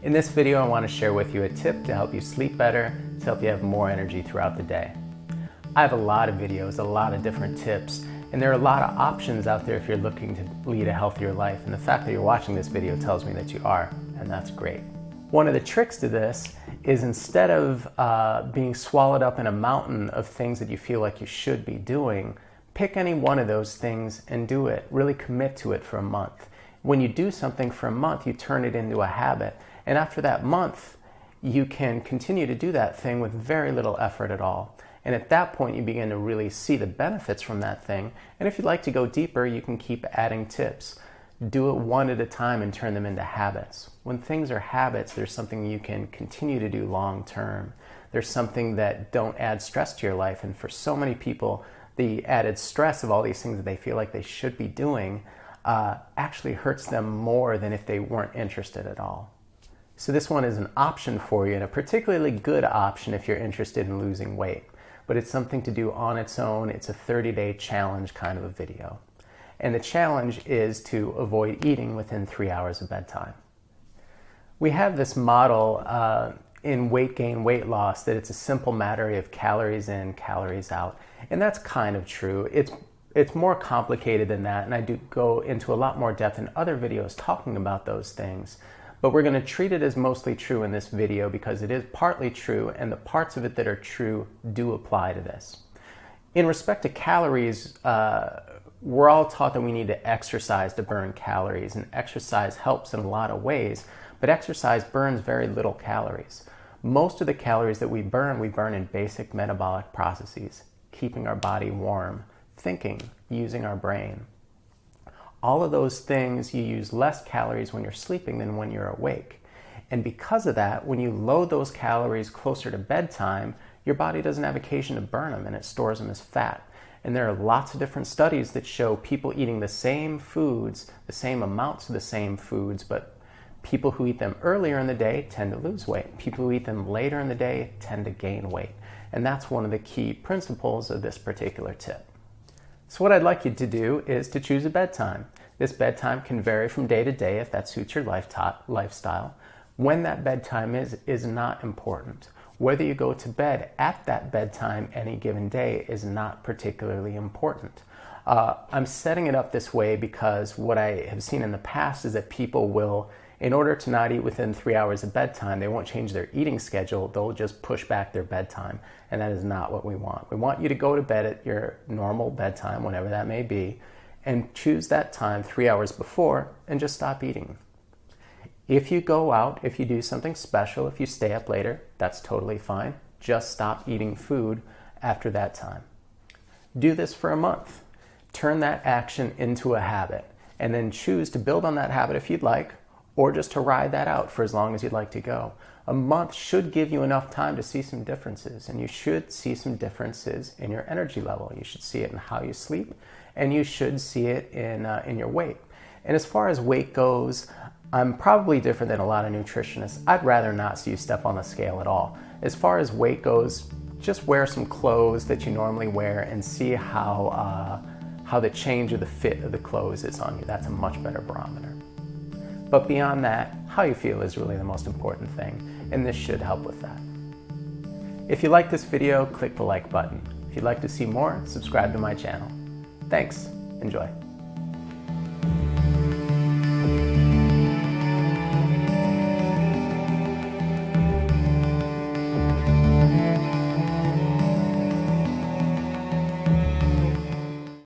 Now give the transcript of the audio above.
In this video, I want to share with you a tip to help you sleep better, to help you have more energy throughout the day. I have a lot of videos, a lot of different tips, and there are a lot of options out there if you're looking to lead a healthier life. And the fact that you're watching this video tells me that you are, and that's great. One of the tricks to this is instead of being swallowed up in a mountain of things that you feel like you should be doing, pick any one of those things and do it. Really commit to it for a month. When you do something for a month, you turn it into a habit. And after that month, you can continue to do that thing with very little effort at all. And at that point, you begin to really see the benefits from that thing. And if you'd like to go deeper, you can keep adding tips. Do it one at a time and turn them into habits. When things are habits, there's something you can continue to do long term. There's something that don't add stress to your life. And for so many people, the added stress of all these things that they feel like they should be doing actually hurts them more than if they weren't interested at all. So this one is an option for you, and a particularly good option if you're interested in losing weight. But it's something to do on its own. It's a 30-day challenge kind of a video. And the challenge is to avoid eating within 3 hours of bedtime. We have this model in weight gain, weight loss, that it's a simple matter of calories in, calories out. And that's kind of true. It's more complicated than that, and I do go into a lot more depth in other videos talking about those things. But we're going to treat it as mostly true in this video because it is partly true, and the parts of it that are true do apply to this. In respect to calories, we're all taught that we need to exercise to burn calories, and exercise helps in a lot of ways, but exercise burns very little calories. Most of the calories that we burn in basic metabolic processes, keeping our body warm, thinking, using our brain. All of those things, you use less calories when you're sleeping than when you're awake. And because of that, when you load those calories closer to bedtime, your body doesn't have occasion to burn them, and it stores them as fat. And there are lots of different studies that show people eating the same foods, the same amounts of the same foods, but people who eat them earlier in the day tend to lose weight. People who eat them later in the day tend to gain weight. And that's one of the key principles of this particular tip. So what I'd like you to do is to choose a bedtime. This bedtime can vary from day to day if that suits your lifestyle. When that bedtime is not important. Whether you go to bed at that bedtime any given day is not particularly important. I'm setting it up this way because what I have seen in the past is that people will, in order to not eat within 3 hours of bedtime, they won't change their eating schedule, they'll just push back their bedtime. And that is not what we want. We want you to go to bed at your normal bedtime, whenever that may be, and choose that time 3 hours before and just stop eating. If you go out, if you do something special, if you stay up later, that's totally fine. Just stop eating food after that time. Do this for a month. Turn that action into a habit, and then choose to build on that habit if you'd like, or just to ride that out for as long as you'd like to go. A month should give you enough time to see some differences, and you should see some differences in your energy level. You should see it in how you sleep, and you should see it in your weight. And as far as weight goes, I'm probably different than a lot of nutritionists. I'd rather not see you step on the scale at all. As far as weight goes, just wear some clothes that you normally wear and see how the change of the fit of the clothes is on you. That's a much better barometer. But beyond that, how you feel is really the most important thing, and this should help with that. If you like this video, click the like button. If you'd like to see more, subscribe to my channel. Thanks. Enjoy.